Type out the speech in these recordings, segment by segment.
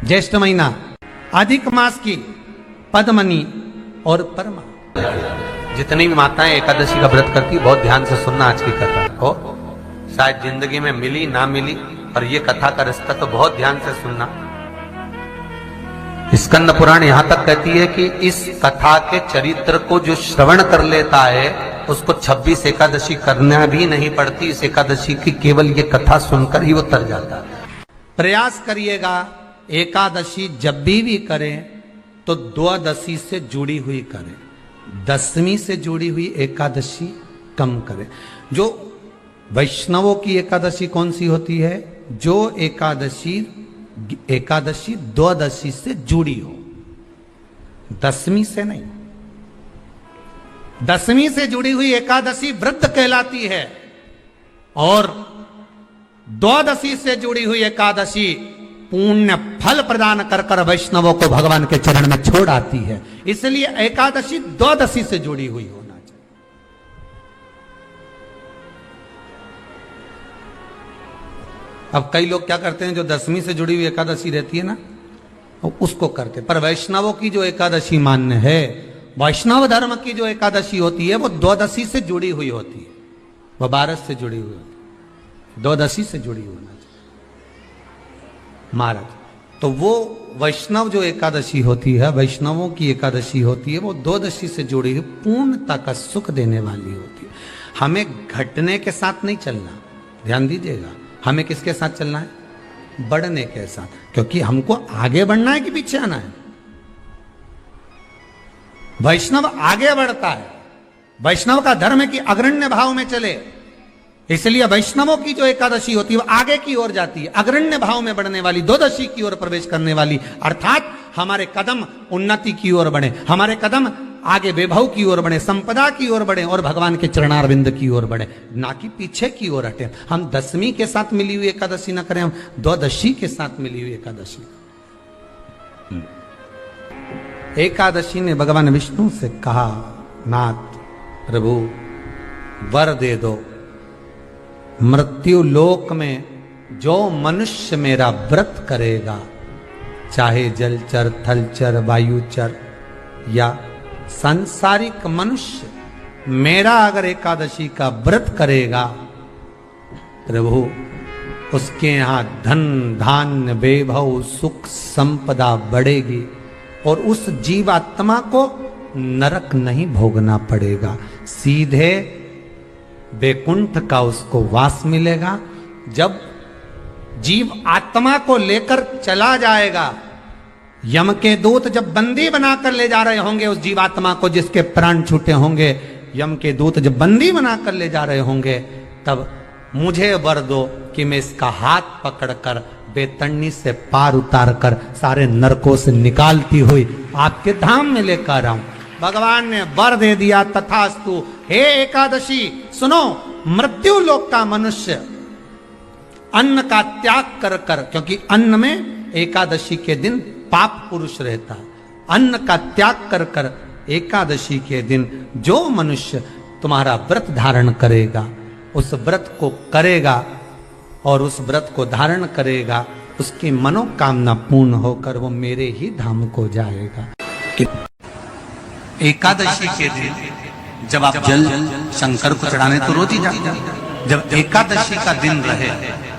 ज्येष्ठ महीना, अधिक मास की पद्मनी और परमा। जितनी भी माताएं एकादशी का व्रत करती बहुत ध्यान से सुनना आज की कथा हो, शायद जिंदगी में मिली ना मिली, पर ये कथा का रिश्ता तो बहुत ध्यान से सुनना। स्कंद पुराण यहां तक कहती है कि इस कथा के चरित्र को जो श्रवण कर लेता है उसको 26 एकादशी करना भी नहीं पड़ती। इस एकादशी की केवल ये कथा सुनकर ही वो तर जाता है। प्रयास करिएगा एकादशी जब भी करें तो द्वादशी से जुड़ी हुई करें, दसवीं से जुड़ी हुई एकादशी कम करें। जो वैष्णवों की एकादशी कौन सी होती है? जो एकादशी द्वादशी से जुड़ी हो, दसवीं से नहीं। दसवीं से जुड़ी हुई एकादशी व्रत कहलाती है और द्वादशी से जुड़ी हुई एकादशी पुण्य फल प्रदान कर कर वैष्णवों को भगवान के चरण में छोड़ आती है। इसलिए एकादशी द्वादशी से जुड़ी हुई होना चाहिए। अब कई लोग क्या करते हैं, जो दसवीं से जुड़ी हुई एकादशी रहती है ना, उसको करते। पर वैष्णवों की जो एकादशी मान्य है, वैष्णव धर्म की जो एकादशी होती है वो द्वादशी से जुड़ी हुई होती है, वह 12 से जुड़ी हुई होती है, द्वादशी से जुड़ी होना चाहिए महाराज। तो वो वैष्णव जो एकादशी होती है, वैष्णवों की एकादशी होती है, वो द्वादशी से जुड़ी हुई पूर्णता का सुख देने वाली होती है। हमें घटने के साथ नहीं चलना, ध्यान दीजिएगा। हमें किसके साथ चलना है? बढ़ने के साथ, क्योंकि हमको आगे बढ़ना है कि पीछे आना है। वैष्णव आगे बढ़ता है, वैष्णव का धर्म है कि अग्रण्य भाव में चले। इसलिए वैष्णवों की जो एकादशी होती है वो आगे की ओर जाती है, अग्रण्य भाव में बढ़ने वाली, द्वादशी की ओर प्रवेश करने वाली। अर्थात हमारे कदम उन्नति की ओर बढ़े, हमारे कदम आगे वैभव की ओर बढ़े, संपदा की ओर बढ़े और भगवान के चरणारविंद की ओर बढ़े, ना कि पीछे की ओर हटे। हम दसवीं के साथ मिली हुई एकादशी ना करें, हम द्वादशी के साथ मिली हुई एकादशी। एकादशी ने भगवान विष्णु से कहा, नाथ प्रभु वर दे दो, मृत्यु लोक में जो मनुष्य मेरा व्रत करेगा, चाहे जलचर, थलचर, वायुचर या सांसारिक मनुष्य, मेरा अगर एकादशी का व्रत करेगा, प्रभु उसके यहां धन धान्य वैभव सुख संपदा बढ़ेगी और उस जीवात्मा को नरक नहीं भोगना पड़ेगा, सीधे वैकुंठ का उसको वास मिलेगा। जब जीव आत्मा को लेकर चला जाएगा, यम के दूत जब बंदी बनाकर ले जा रहे होंगे उस जीवात्मा को, जिसके प्राण छूटे होंगे, यम के दूत जब बंदी बनाकर ले जा रहे होंगे, तब मुझे वर दो कि मैं इसका हाथ पकड़कर बेतरनी से पार उतार कर सारे नरकों से निकालती हुई आपके धाम में लेकर आऊं। भगवान ने वर दे दिया, तथास्तु। हे एकादशी सुनो, मृत्यु लोक का मनुष्य अन्न का त्याग कर कर, क्योंकि अन्न में एकादशी के दिन पाप पुरुष रहता है, अन्न का त्याग कर कर एकादशी के दिन जो मनुष्य तुम्हारा व्रत धारण करेगा, उस व्रत को करेगा और उस व्रत को धारण करेगा, उसकी मनोकामना पूर्ण होकर वो मेरे ही धाम को जाएगा। एकादशी के दिन जब आप जल शंकर को चढ़ाने तो रोज ही जाते हैं। जब एकादशी का दिन रहे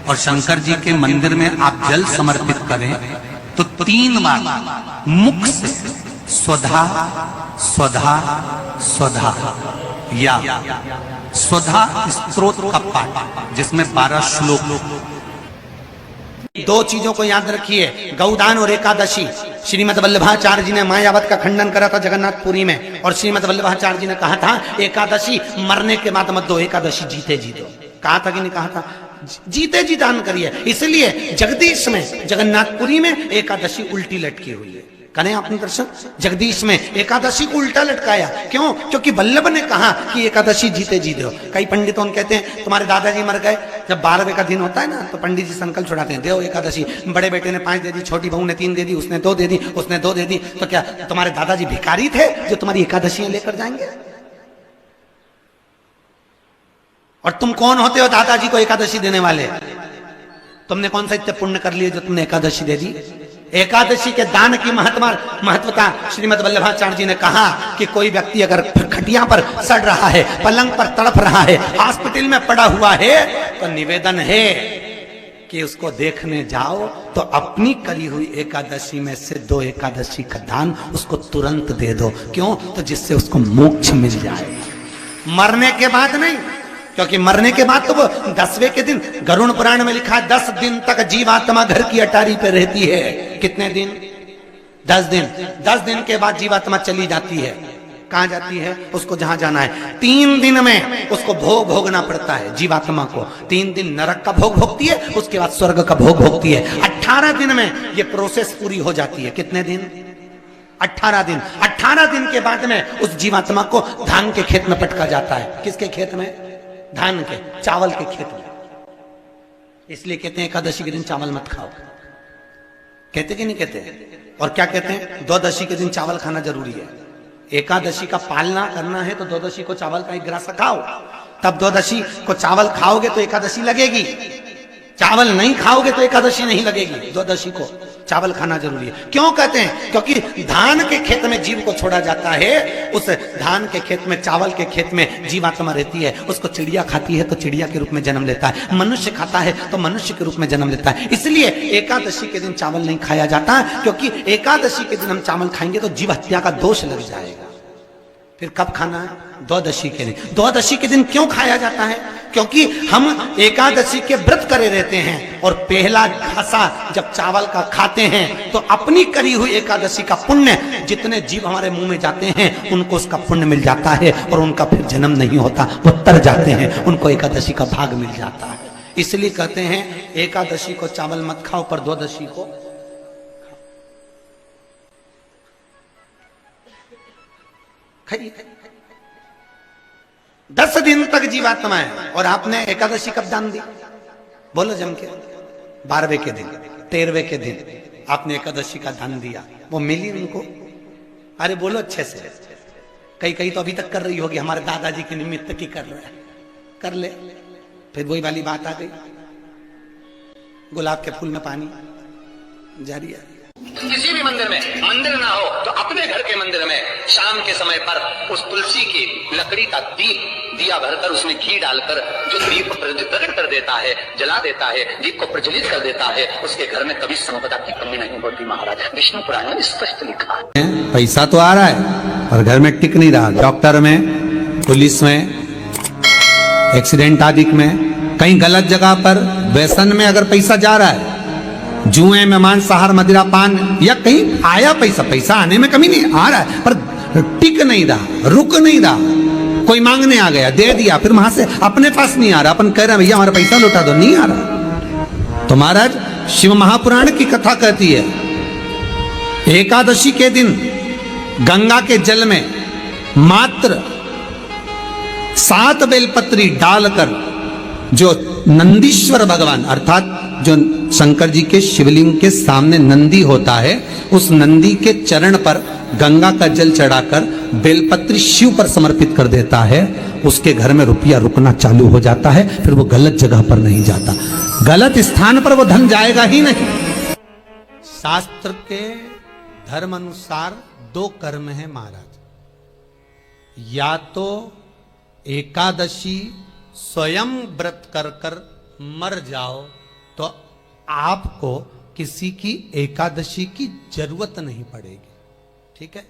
और शंकर जी के मंदिर में आप जल समर्पित करें तो 3 बार मुख से स्वधा स्वधा स्वधा या स्वधा स्तोत्र का पाठ, जिसमें 12 श्लोक। 2 चीजों को याद रखिए, गौदान और एकादशी। श्रीमद वल्लभाचार्य जी ने मायावत का खंडन करा था जगन्नाथपुरी में, और श्रीमद वल्लभाचार्य जी ने कहा था एकादशी मरने के बाद मत दो, एकादशी जीते जी दो। कहा था कि नहीं कहा था? जीते जी दान करिए। इसलिए जगदीश में, जगन्नाथपुरी में एकादशी उल्टी लटकी हुई है। करें आपने दर्शन? जगदीश में एकादशी को उल्टा लटकाया, क्यों? क्योंकि वल्लभ ने कहा कि एकादशी जीते जी दो। कई पंडितों कहते हैं तुम्हारे दादाजी मर गए, जब 12वें का दिन होता है ना तो पंडित जी संकल्प छुड़ाते हैं, दो एकादशी। बड़े बेटे ने 5 दे दी, छोटी बहू ने 3 दे दी, उसने 2 दे दी, उसने 2 दे दी, तो क्या तुम्हारे दादाजी भिखारी थे जो तुम्हारी एकादशियां लेकर जाएंगे? और तुम कौन होते हो दादाजी को एकादशी देने वाले? तुमने कौन सा इतने पुण्य कर लिए जो तुमने एकादशी दे दी? एकादशी के दान की महत्वता श्रीमद् वल्लभाचार्य जी ने कहा कि कोई व्यक्ति अगर खटिया पर सड़ रहा है, पलंग पर तड़प रहा है, हॉस्पिटल में पड़ा हुआ है, तो निवेदन है कि उसको देखने जाओ तो अपनी करी हुई एकादशी में से 2 एकादशी का दान उसको तुरंत दे दो। क्यों? तो जिससे उसको मोक्ष मिल जाए, मरने के बाद नहीं। क्योंकि मरने के बाद तो वो 10वें के दिन, गरुड़ पुराण में लिखा है 10 दिन तक जीवात्मा घर की अटारी पे रहती है। कितने दिन? 10 दिन। 10 दिन के बाद जीवात्मा चली जाती है। कहां जाती है? उसको जहां जाना है। 3 दिन में उसको भोग भोगना पड़ता है जीवात्मा को। 3 दिन नरक का भोग भोगती है, उसके बाद स्वर्ग का भोग भोगती है। 18 दिन में ये प्रोसेस पूरी हो जाती है। कितने दिन? 18 दिन। 18 दिन के बाद में उस जीवात्मा को धान के खेत में पटका जाता है। किसके खेत में? धान के, चावल के खेत में। इसलिए कहते हैं एकादशी के दिन चावल मत खाओ। कहते कि नहीं कहते? और क्या कहते हैं? द्वादशी के दिन चावल खाना जरूरी है। एकादशी का पालना करना है तो द्वादशी को चावल का 1 ग्रास खाओ, तब द्वादशी को चावल खाओगे तो एकादशी लगेगी। चावल नहीं खाओगे तो एकादशी नहीं लगेगी। द्वादशी को चावल खाना जरूरी है। क्यों कहते हैं? क्योंकि धान के खेत में जीव को छोड़ा जाता है, उस धान के खेत में, चावल के खेत में जीवात्मा रहती है। उसको चिड़िया खाती है तो चिड़िया के रूप में जन्म लेता है, मनुष्य खाता है तो मनुष्य के रूप में जन्म लेता है। इसलिए एकादशी के दिन चावल नहीं खाया जाता, क्योंकि एकादशी के दिन हम चावल खाएंगे तो जीव हत्या का दोष लग जाएगा। फिर कब खाना है? द्वादशी के दिन। द्वादशी के दिन क्यों खाया जाता है? क्योंकि हम एकादशी के व्रत करे रहते हैं और पहला घासा जब चावल का खाते हैं तो अपनी करी हुई एकादशी का पुण्य, जितने जीव हमारे मुंह में जाते हैं उनको उसका पुण्य मिल जाता है और उनका फिर जन्म नहीं होता, वो तर जाते हैं, उनको एकादशी का भाग मिल जाता है। इसलिए कहते हैं एकादशी को चावल मत खाओ, पर द्वादशी को 10 दिन तक जीवात्मा है। और आपने एकादशी कब दान दी? बोलो जम के। 12वें के दिन, 13वें के दिन आपने एकादशी का दान दिया, वो मिली उनको? अरे बोलो अच्छे से। कई तो अभी तक कर रही होगी, हमारे दादाजी के निमित्त की कर रहे हैं, कर ले। फिर वही वाली बात आ गई, गुलाब के फूल में पानी जारी है। किसी भी मंदिर में, मंदिर ना हो तो अपने घर के मंदिर में शाम के समय पर उस तुलसी की लकड़ी का दिया भरकर उसमें घी डालकर जो दीप प्रकट कर देता है, जला देता है, दीप को प्रज्वलित कर देता है, उसके घर में कभी संपदा की कमी नहीं होती। महाराज विष्णु पुराण में स्पष्ट लिखा है। पैसा तो आ रहा है और घर में टिक नहीं रहा। डॉक्टर में, पुलिस में, एक्सीडेंट आदि में, कहीं गलत जगह पर, व्यसन में अगर पैसा जा रहा है, जुए में, मांसाहार, मदिरा पान, या कहीं आया पैसा आने में कमी नहीं, आ रहा है पर टिक नहीं रहा, रुक नहीं रहा। कोई मांगने आ गया, दे दिया, फिर वहां से अपने पास नहीं आ रहा, अपन कह रहे हैं भैया हमारा पैसा लौटा दो, नहीं आ रहा। तो महाराज शिव महापुराण की कथा कहती है एकादशी के दिन गंगा के जल में मात्र 7 बेलपत्री डालकर जो नंदीश्वर भगवान अर्थात जो शंकर जी के शिवलिंग के सामने नंदी होता है, उस नंदी के चरण पर गंगा का जल चढ़ाकर बेलपत्री शिव पर समर्पित कर देता है, उसके घर में रुपया रुकना चालू हो जाता है। फिर वो गलत जगह पर नहीं जाता, गलत स्थान पर वो धन जाएगा ही नहीं। शास्त्र के धर्म अनुसार 2 कर्म है महाराज। या तो एकादशी स्वयं व्रत कर कर मर जाओ तो आपको किसी की एकादशी की जरूरत नहीं पड़ेगी, ठीक है?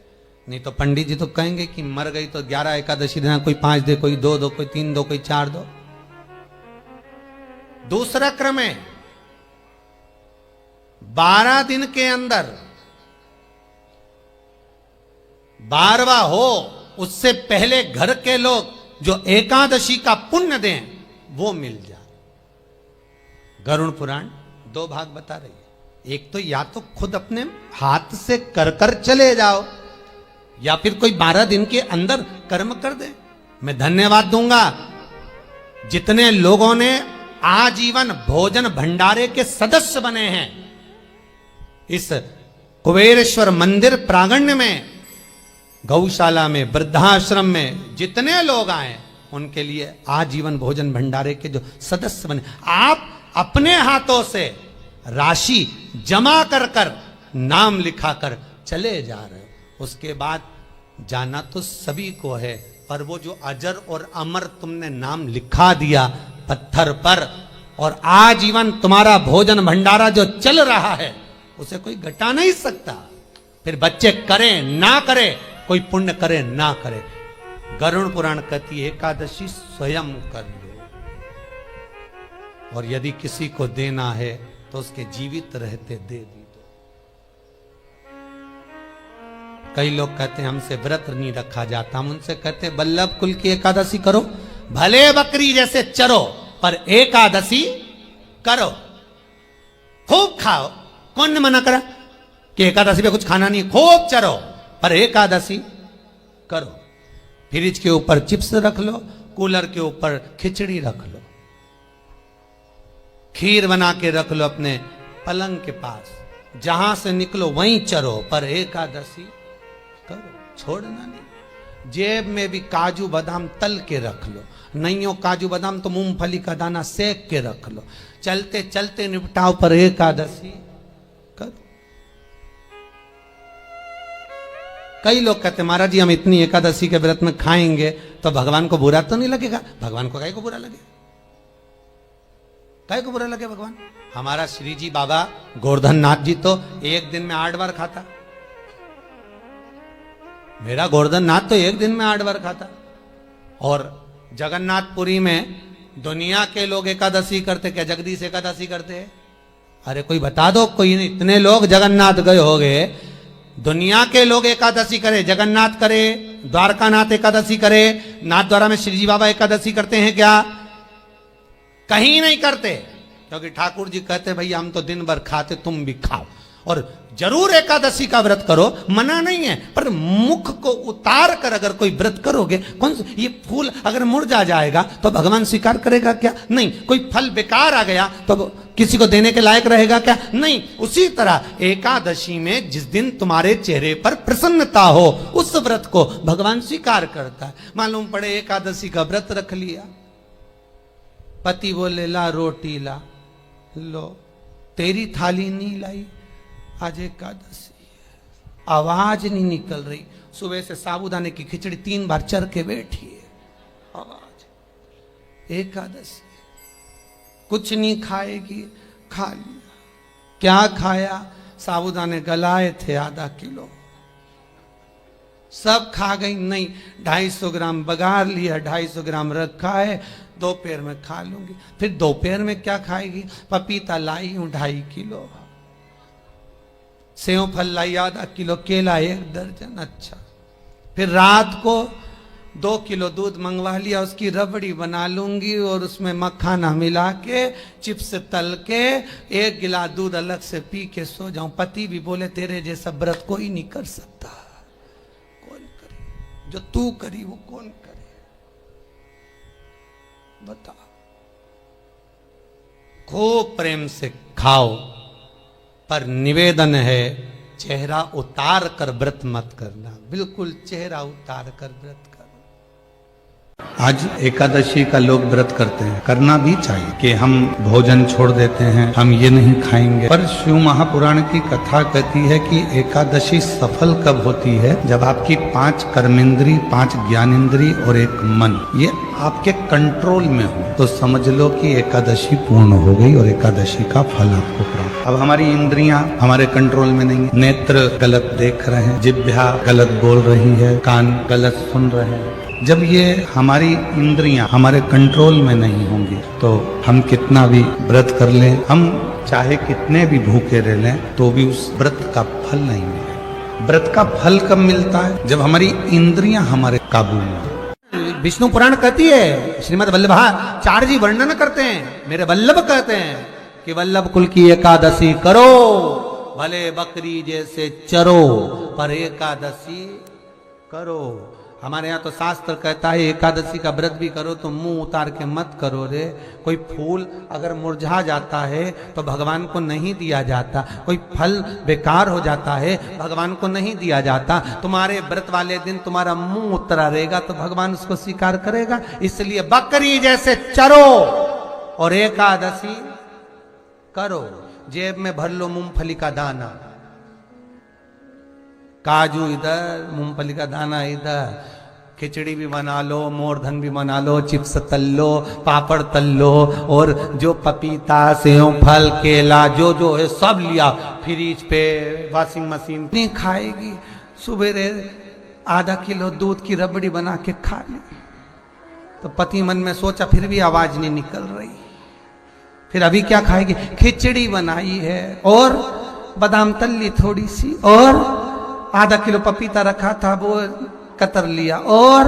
नहीं तो पंडित जी तो कहेंगे कि मर गई तो 11 एकादशी देना, कोई 5 दे, कोई 2 दो, कोई 3 दो, कोई 4 दो। दूसरा क्रम है 12 दिन के अंदर 12वां हो, उससे पहले घर के लोग जो एकादशी का पुण्य दें वो मिल जाए। गरुड़ पुराण 2 भाग बता रही है। एक तो या तो खुद अपने हाथ से कर कर चले जाओ, या फिर कोई 12 दिन के अंदर कर्म कर दे। मैं धन्यवाद दूंगा जितने लोगों ने आजीवन भोजन भंडारे के सदस्य बने हैं। इस कुबेरेश्वर मंदिर प्रांगण में, गौशाला में, वृद्धाश्रम में जितने लोग आए उनके लिए आजीवन भोजन भंडारे के जो सदस्य बने, आप अपने हाथों से राशि जमा कर कर नाम लिखाकर चले जा रहे हो। उसके बाद जाना तो सभी को है, पर वो जो अजर और अमर तुमने नाम लिखा दिया पत्थर पर, और आजीवन तुम्हारा भोजन भंडारा जो चल रहा है उसे कोई घटा नहीं सकता। फिर बच्चे करें ना करें, कोई पुण्य करे ना करे, गरुड़ पुराण कहती है एकादशी स्वयं कर लो, और यदि किसी को देना है तो उसके जीवित रहते दे दी दो। कई लोग कहते हैं हमसे व्रत नहीं रखा जाता, हम उनसे कहते हैं वल्लभ कुल की एकादशी करो, भले बकरी जैसे चरो पर एकादशी करो, खूब खाओ। कौन ने मना करा कि एकादशी पे कुछ खाना नहीं, खूब चरो पर एकादशी करो। फ्रिज के ऊपर चिप्स रख लो, कूलर के ऊपर खिचड़ी रख लो, खीर बना के रख लो अपने पलंग के पास, जहां से निकलो वहीं चरो पर एकादशी करो, छोड़ना नहीं। जेब में भी काजू बादाम तल के रख लो, नहीं हो काजू बादाम तो मूंगफली का दाना सेक के रख लो, चलते चलते निपटाओ पर एकादशी करो। कई लोग कहते हैं महाराज जी हम इतनी एकादशी के व्रत में खाएंगे तो भगवान को बुरा तो नहीं लगेगा। भगवान को काहे को बुरा लगे, काहे को बुरा लगे भगवान। हमारा श्री जी बाबा गोवर्धन नाथ जी तो एक दिन में 8 बार खाता, मेरा गोवर्धन नाथ तो एक दिन में 8 बार खाता। और जगन्नाथपुरी में दुनिया के लोग एकादशी करते, क्या जगदीश एकादशी करते हैं? अरे कोई बता दो, कोई नहीं। इतने लोग जगन्नाथ गए हो गए, दुनिया के लोग एकादशी करे, जगन्नाथ करे, द्वारकानाथ एकादशी करे, नाथ द्वारा में श्री जी बाबा एकादशी करते हैं क्या? कहीं नहीं करते, क्योंकि ठाकुर जी कहते भैया हम तो दिन भर खाते, तुम भी खाओ। और जरूर एकादशी का व्रत करो, मना नहीं है, पर मुख को उतार कर अगर कोई व्रत करोगे, कौन ये फूल अगर मुरझा जाएगा तो भगवान स्वीकार करेगा क्या? नहीं। कोई फल बेकार आ गया तो किसी को देने के लायक रहेगा क्या? नहीं। उसी तरह एकादशी में जिस दिन तुम्हारे चेहरे पर प्रसन्नता हो उस व्रत को भगवान स्वीकार करता है। मालूम पड़े एकादशी का व्रत रख लिया, पति बोले ला रोटी ला, लो तेरी थाली नहीं लाई, आज एकादशी है, आवाज नहीं निकल रही, सुबह से साबूदाने की खिचड़ी 3 बार चर के बैठी है, आवाज, एकादशी कुछ नहीं खाएगी, खा लिया। क्या खाया? साबूदाने गलाए थे आधा किलो, सब खा गई। नहीं, 250 ग्राम बघार लिया, 250 ग्राम रखा है, दोपहर में खा लूंगी। फिर दोपहर में क्या खाएगी? पपीता लाई हूं 2.5 किलो, सेव फल लाई आधा किलो, केला 1 दर्जन। अच्छा, फिर रात को 2 किलो दूध मंगवा लिया, उसकी रबड़ी बना लूंगी और उसमें मखाना मिला के चिप्स तल के 1 गिलास दूध अलग से पी के सो जाऊं। पति भी बोले तेरे जैसा व्रत कोई नहीं कर सकता। कौन करे? जो तू करी वो कौन करे? बता। खूब प्रेम से खाओ, पर निवेदन है चेहरा उतार कर व्रत मत करना, बिल्कुल चेहरा उतार कर व्रत करो। आज एकादशी का लोग व्रत करते हैं, करना भी चाहिए कि हम भोजन छोड़ देते हैं, हम ये नहीं खाएंगे। पर शिव महापुराण की कथा कहती है कि एकादशी सफल कब होती है? जब आपकी 5 कर्मेंद्री, 5 ज्ञानेंद्री और 1 मन ये आपके कंट्रोल में हो, तो समझ लो कि एकादशी पूर्ण हो गई और एकादशी का फल आपको प्राप्त। अब हमारी इंद्रियां हमारे कंट्रोल में नहीं है, नेत्र गलत देख रहे हैं, जिह्वा गलत बोल रही है, कान गलत सुन रहे हैं। जब ये हमारी इंद्रियां हमारे कंट्रोल में नहीं होंगी तो हम कितना भी व्रत कर लें, हम चाहे कितने भी भूखे रह लें, तो भी उस व्रत का फल नहीं मिलेगा। व्रत का फल कब मिलता है? जब हमारी इंद्रियां हमारे काबू में। विष्णु पुराण कहती है, श्रीमद् वल्लभाचार्य जी वर्णन करते हैं, मेरे वल्लभ कहते हैं कि वल्लभ कुल की एकादशी करो, भले बकरी जैसे चरो पर एकादशी करो। हमारे यहाँ तो शास्त्र कहता है एकादशी का व्रत भी करो तो मुंह उतार के मत करो रे। कोई फूल अगर मुरझा जाता है तो भगवान को नहीं दिया जाता, कोई फल बेकार हो जाता है भगवान को नहीं दिया जाता। तुम्हारे व्रत वाले दिन तुम्हारा मुंह उतरा रहेगा तो भगवान उसको स्वीकार करेगा। इसलिए बकरी जैसे चरो और एकादशी करो। जेब में भर लो मूंगफली का दाना, काजू इधर, मूंगफली का दाना इधर, खिचड़ी भी बना लो, मोरधन भी बना लो, चिप्स तल लो, पापड़ तल लो, और जो पपीता, सेव, फल, केला जो है सब लिया फ्रिज पे, वॉशिंग मशीन नहीं खाएगी। सुबह आधा किलो दूध की रबड़ी बना के खा ली। तो पति मन में सोचा फिर भी आवाज नहीं निकल रही, फिर अभी क्या खाएगी? खिचड़ी बनाई है और बादाम तल ली थोड़ी सी, और आधा किलो पपीता रखा था वो कतर लिया, और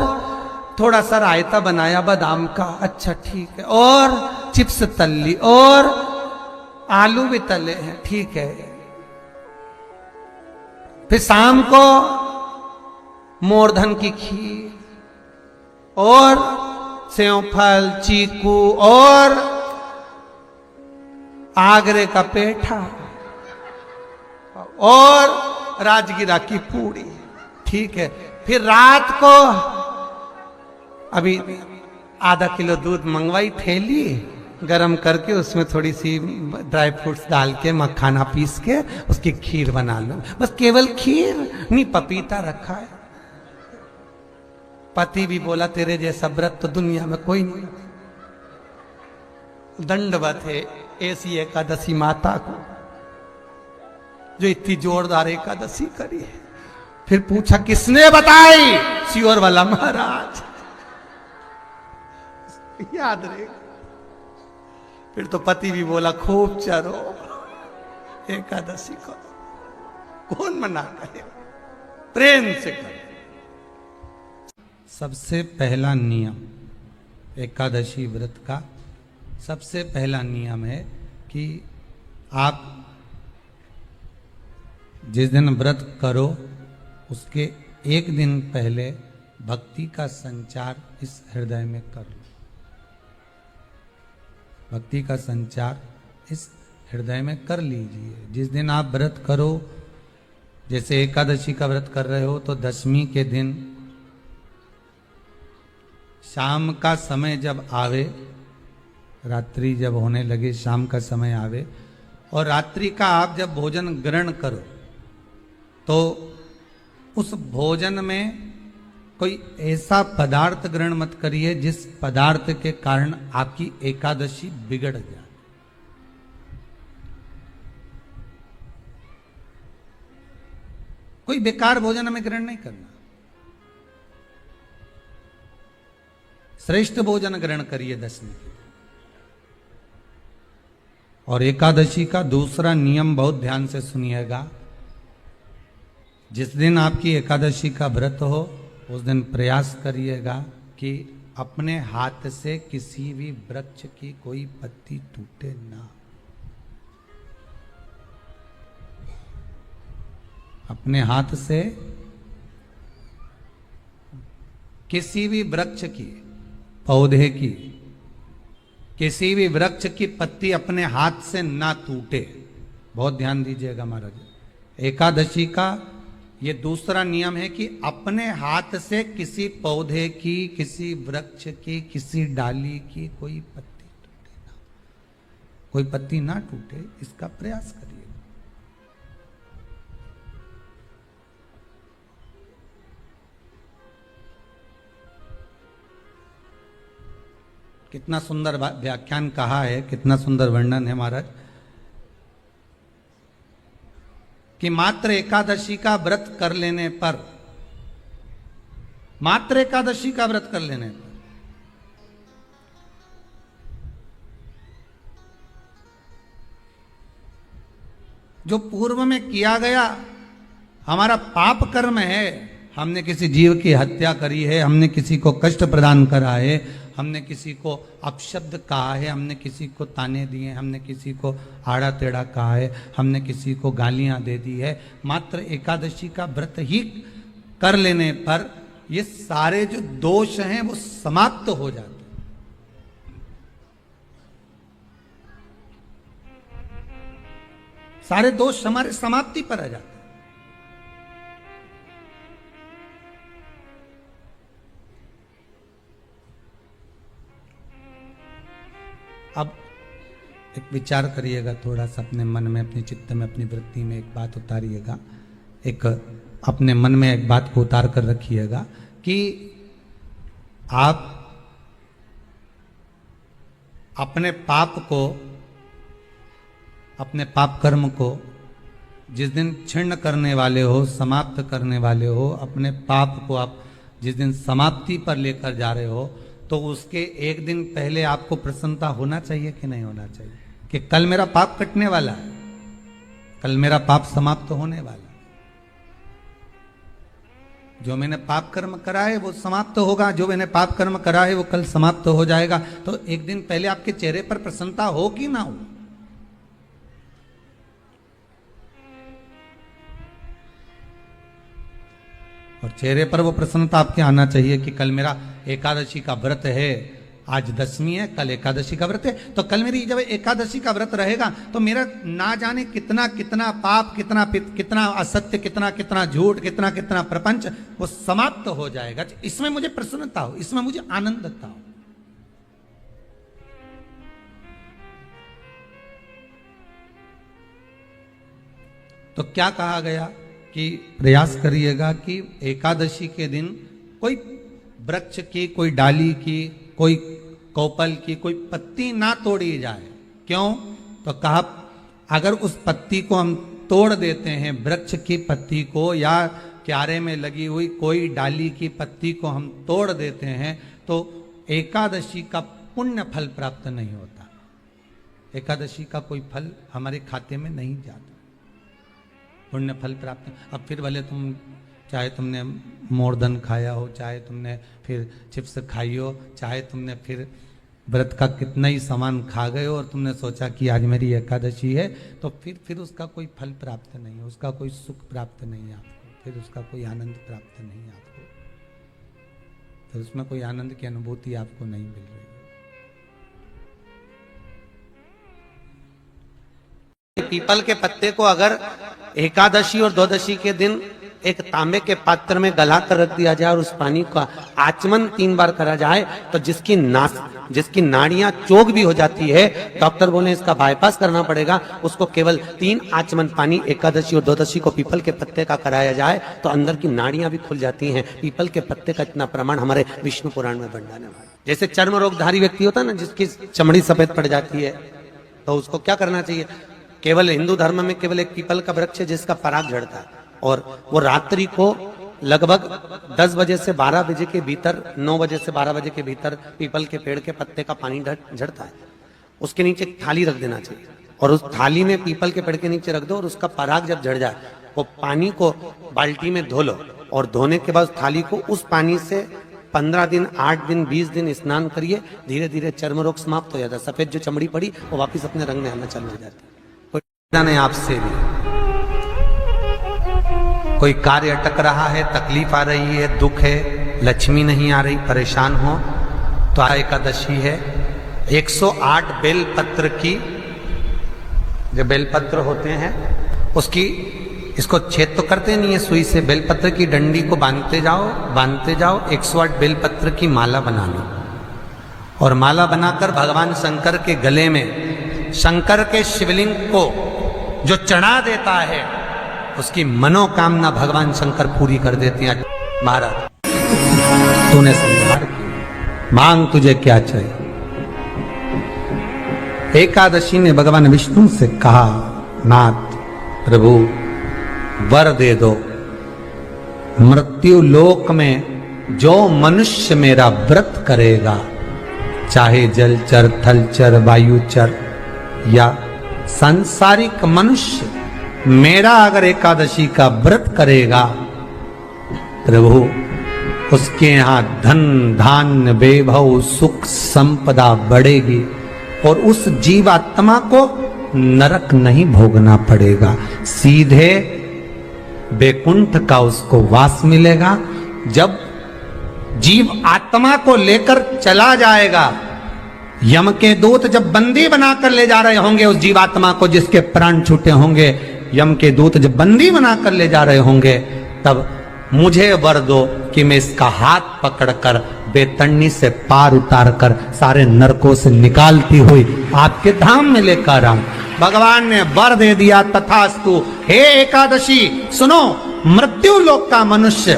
थोड़ा सा रायता बनाया बादाम का, अच्छा ठीक है, और चिप्स तल ली, और आलू भी तले हैं, ठीक है। फिर शाम को मोरधन की खीर और सेव फल, चीकू और आगरे का पेठा और राजगिरा की पूड़ी, ठीक है। फिर रात को अभी आधा किलो दूध मंगवाई, थैली गरम करके उसमें थोड़ी सी ड्राई फ्रूट्स डाल के, मखाना पीस के उसकी खीर बना लो, बस केवल खीर, नहीं पपीता रखा है। पति भी बोला तेरे जैसा व्रत तो दुनिया में कोई नहीं। दंडवत है ऐसी एकादशी माता को जो इतनी जोरदार एकादशी करी है। फिर पूछा किसने बताई? सियोर वाला महाराज, याद रहेगा। फिर तो पति भी बोला खूब चरो एकादशी को, कौन मना करे, प्रेम से करो। सबसे पहला नियम एकादशी व्रत का, सबसे पहला नियम है कि आप जिस दिन व्रत करो उसके एक दिन पहले भक्ति का संचार इस हृदय में कर लो। भक्ति का संचार इस हृदय में कर लीजिए। जिस दिन आप व्रत करो, जैसे एकादशी का व्रत कर रहे हो तो दशमी के दिन शाम का समय जब आवे, रात्रि जब होने लगे, शाम का समय आवे और रात्रि का आप जब भोजन ग्रहण करो तो उस भोजन में कोई ऐसा पदार्थ ग्रहण मत करिए जिस पदार्थ के कारण आपकी एकादशी बिगड़ जाए। कोई बेकार भोजन हमें ग्रहण नहीं करना, श्रेष्ठ भोजन ग्रहण करिए दशमी के। और एकादशी का दूसरा नियम बहुत ध्यान से सुनिएगा। जिस दिन आपकी एकादशी का व्रत हो उस दिन प्रयास करिएगा कि अपने हाथ से किसी भी वृक्ष की कोई पत्ती टूटे ना। अपने हाथ से किसी भी वृक्ष की, पौधे की, किसी भी वृक्ष की पत्ती अपने हाथ से ना टूटे। बहुत ध्यान दीजिएगा महाराज। एकादशी का ये दूसरा नियम है कि अपने हाथ से किसी पौधे की, किसी वृक्ष की, किसी डाली की कोई पत्ती टूटे ना, कोई पत्ती ना टूटे, इसका प्रयास करिए। कितना सुंदर व्याख्यान कहा है, कितना सुंदर वर्णन है महाराज कि मात्र एकादशी का व्रत कर लेने पर, मात्र एकादशी का व्रत कर लेने पर जो पूर्व में किया गया हमारा पाप कर्म है, हमने किसी जीव की हत्या करी है, हमने किसी को कष्ट प्रदान करा है, हमने किसी को अपशब्द कहा है, हमने किसी को ताने दिए, हमने किसी को आड़ा टेढ़ा कहा है, हमने किसी को गालियां दे दी है, मात्र एकादशी का व्रत ही कर लेने पर ये सारे जो दोष हैं वो समाप्त हो जाते हैं। सारे दोष हमारे समाप्ति पर आ जाते हैं। अब एक विचार करिएगा थोड़ा सा अपने मन में, अपने चित्त में, अपनी वृत्ति में एक बात उतारिएगा। एक अपने मन में एक बात को उतार कर रखिएगा कि आप अपने पाप को, अपने पाप कर्म को जिस दिन छिन्न करने वाले हो, समाप्त करने वाले हो, अपने पाप को आप जिस दिन समाप्ति पर लेकर जा रहे हो, तो उसके एक दिन पहले आपको प्रसन्नता होना चाहिए कि नहीं होना चाहिए कि कल मेरा पाप कटने वाला है, कल मेरा पाप समाप्त होने वाला है। जो मैंने पाप कर्म करा है वो समाप्त होगा, जो मैंने पाप कर्म करा है वो कल समाप्त हो जाएगा। तो एक दिन पहले आपके चेहरे पर प्रसन्नता हो कि ना हो? और चेहरे पर वो प्रसन्नता आपके आना चाहिए कि कल मेरा एकादशी का व्रत है, आज दशमी है, कल एकादशी का व्रत है, तो कल मेरी जब एकादशी का व्रत रहेगा तो मेरा ना जाने कितना कितना पाप, कितना असत्य, कितना झूठ, कितना प्रपंच वो समाप्त हो जाएगा। इसमें मुझे प्रसन्नता हो, इसमें मुझे आनंदता हो। तो क्या कहा गया कि प्रयास करिएगा कि एकादशी के दिन कोई वृक्ष की, कोई डाली की, कोई कोपल की कोई पत्ती ना तोड़ी जाए। क्यों? तो कहा अगर उस पत्ती को हम तोड़ देते हैं, वृक्ष की पत्ती को या क्यारे में लगी हुई कोई डाली की पत्ती को हम तोड़ देते हैं, तो एकादशी का पुण्य फल प्राप्त नहीं होता, एकादशी का कोई फल हमारे खाते में नहीं जाता, पुण्य फल प्राप्त। अब फिर भले तुम चाहे तुमने मोरधन खाया हो, चाहे तुमने फिर चिप्स खाई हो, चाहे तुमने फिर व्रत का कितना ही सामान खा गए हो और तुमने सोचा कि आज मेरी एकादशी है, तो फिर उसका कोई फल प्राप्त नहीं है, उसका कोई सुख प्राप्त नहीं है आपको, फिर उसका कोई आनंद प्राप्त नहीं है आपको, फिर उसमें कोई आनंद की अनुभूति आपको नहीं मिल रही है। पीपल के पत्ते को अगर एकादशी और द्वादशी के दिन एक तांबे के पात्र में गला कर रख दिया जाए और उस पानी का आचमन 3 बार करा जाए, तो जिसकी नाड़ियां चोक भी हो जाती है, डॉक्टर बोले इसका बाईपास करना पड़ेगा, उसको केवल 3 आचमन पानी एकादशी और द्वादशी को पीपल के पत्ते का कराया जाए तो अंदर की नाड़ियां भी खुल जाती हैं। पीपल के पत्ते का इतना प्रमाण हमारे विष्णु पुराण में बंडाने वाला। जैसे चर्म रोगधारी व्यक्ति होता है ना, जिसकी चमड़ी सफेद पड़ जाती है, तो उसको क्या करना चाहिए? केवल हिंदू धर्म में केवल एक पीपल का वृक्ष है जिसका पराग झड़ता है, और वो रात्रि को लगभग 10 बजे से 12 बजे के भीतर, 9 बजे से 12 बजे के भीतर पीपल के पेड़ के पत्ते का पानी झड़ता है। उसके नीचे एक थाली रख देना चाहिए और उस थाली में पीपल के पेड़ के नीचे रख दो, और उसका पराग जब झड़ जाए वो पानी को बाल्टी में धो लो, और धोने के बाद थाली को उस पानी से 15 दिन, 8 दिन, 20 दिन स्नान करिए, धीरे धीरे चर्म रोग समाप्त हो जाता है। सफेद जो चमड़ी पड़ी वो वापिस अपने रंग में आना चालू हो जाती है। नहीं, आपसे भी कोई कार्य अटक रहा है, तकलीफ आ रही है, दुख है, लक्ष्मी नहीं आ रही, परेशान हो, तो एकादशी है। 108 बेलपत्र की, जो बेलपत्र होते हैं उसकी, इसको छेद तो करते नहीं है सुई से, बेलपत्र की डंडी को बांधते जाओ 108 बेलपत्र की माला बना लो, और माला बनाकर भगवान शंकर के गले में, शंकर के शिवलिंग को जो चढ़ा देता है उसकी मनोकामना भगवान शंकर पूरी कर देते हैं। महाराज तूने संहार किया, मांग तुझे क्या चाहिए। एकादशी ने भगवान विष्णु से कहा, नाथ प्रभु वर दे दो, मृत्यु लोक में जो मनुष्य मेरा व्रत करेगा, चाहे जलचर, थलचर, वायुचर या सांसारिक मनुष्य, मेरा अगर एकादशी का व्रत करेगा, प्रभु उसके यहां धन धान्य वैभव सुख संपदा बढ़ेगी, और उस जीवात्मा को नरक नहीं भोगना पड़ेगा, सीधे वैकुंठ का उसको वास मिलेगा। जब जीव आत्मा को लेकर चला जाएगा, यम के दूत जब बंदी बनाकर ले जा रहे होंगे उस जीवात्मा को, जिसके प्राण छूटे होंगे, यम के दूत जब बंदी बनाकर ले जा रहे होंगे, तब मुझे वर दो कि मैं इसका हाथ पकड़कर बेतरनी से पार उतार कर सारे नरकों से निकालती हुई आपके धाम में लेकर आऊं। भगवान ने वर दे दिया, तथास्तु। हे एकादशी सुनो, मृत्यु लोक का मनुष्य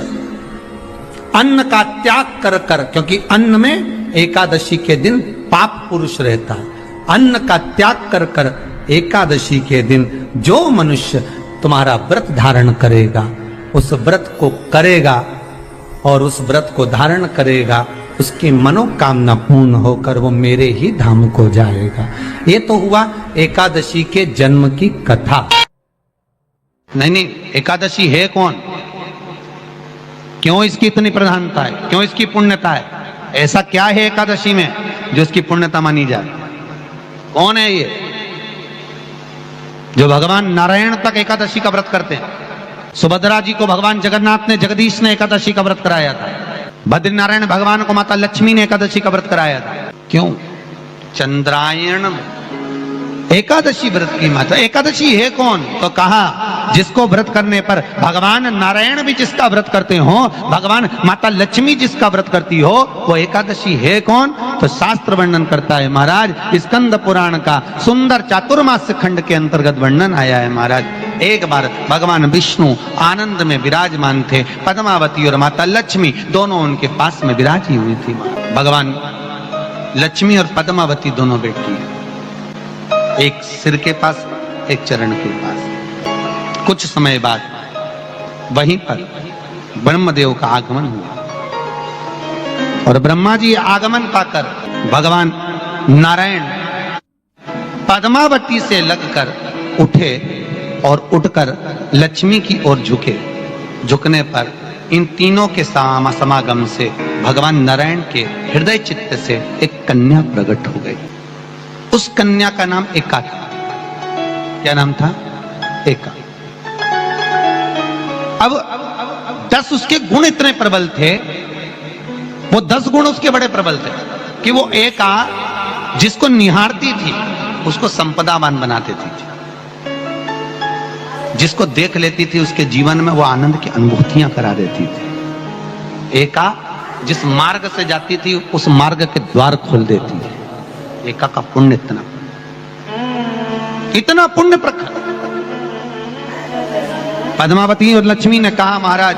अन्न का त्याग कर कर, क्योंकि अन्न में एकादशी के दिन पाप पुरुष रहता है, अन्न का त्याग कर कर एकादशी के दिन जो मनुष्य तुम्हारा व्रत धारण करेगा, उस व्रत को करेगा और उस व्रत को धारण करेगा, उसकी मनोकामना पूर्ण होकर वो मेरे ही धाम को जाएगा। ये तो हुआ एकादशी के जन्म की कथा। नहीं, एकादशी है कौन, क्यों इसकी इतनी प्रधानता है, क्यों इसकी पुण्यता है, ऐसा क्या है एकादशी में जो इसकी पुण्यता मानी जाए? कौन है ये जो भगवान नारायण तक एकादशी का व्रत करते हैं? सुभद्रा जी को भगवान जगन्नाथ ने, जगदीश ने एकादशी का व्रत कराया था। बद्रीनारायण भगवान को माता लक्ष्मी ने एकादशी का व्रत कराया था। क्यों? चंद्रायण एकादशी व्रत की माता। एकादशी है कौन? तो कहा जिसको व्रत करने पर भगवान नारायण भी जिसका व्रत करते हो, भगवान माता लक्ष्मी जिसका व्रत करती हो, वो एकादशी है कौन? तो शास्त्र वर्णन करता है महाराज, स्कंद पुराण का सुंदर चातुर्मास्य खंड के अंतर्गत वर्णन आया है महाराज। एक बार भगवान विष्णु आनंद में विराजमान थे, पद्मावती और माता लक्ष्मी दोनों उनके पास में विराजी हुई थी। भगवान लक्ष्मी और पद्मावती दोनों बैठी, एक सिर के पास, एक चरण के पास। कुछ समय बाद वहीं पर ब्रह्मदेव का आगमन हुआ और ब्रह्मा जी आगमन पाकर भगवान नारायण पद्मावती से लगकर उठे और उठकर लक्ष्मी की ओर झुके। झुकने पर इन तीनों के समागम से भगवान नारायण के हृदय चित्त से एक कन्या प्रकट हो गई। उस कन्या का नाम एका था। क्या नाम था? एका। अब 10 उसके गुण इतने प्रबल थे, वो 10 गुण उसके बड़े प्रबल थे कि वो एका जिसको निहारती थी उसको संपदावान बना देती थी, जिसको देख लेती थी उसके जीवन में वो आनंद की अनुभूतियां करा देती थी। एका जिस मार्ग से जाती थी उस मार्ग के द्वार खोल देती थी। एका का पुण्य इतना पुण्य प्रखर। पद्मावती और लक्ष्मी ने कहा महाराज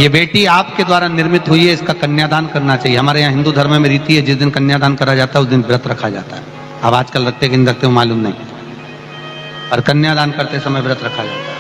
ये बेटी आपके द्वारा निर्मित हुई है, इसका कन्यादान करना चाहिए। हमारे यहाँ हिंदू धर्म में रीति है, जिस दिन कन्यादान करा जाता है उस दिन व्रत रखा जाता है। अब आजकल रखते कि नहीं रखते मालूम नहीं, पर कन्यादान करते समय व्रत रखा जाता है।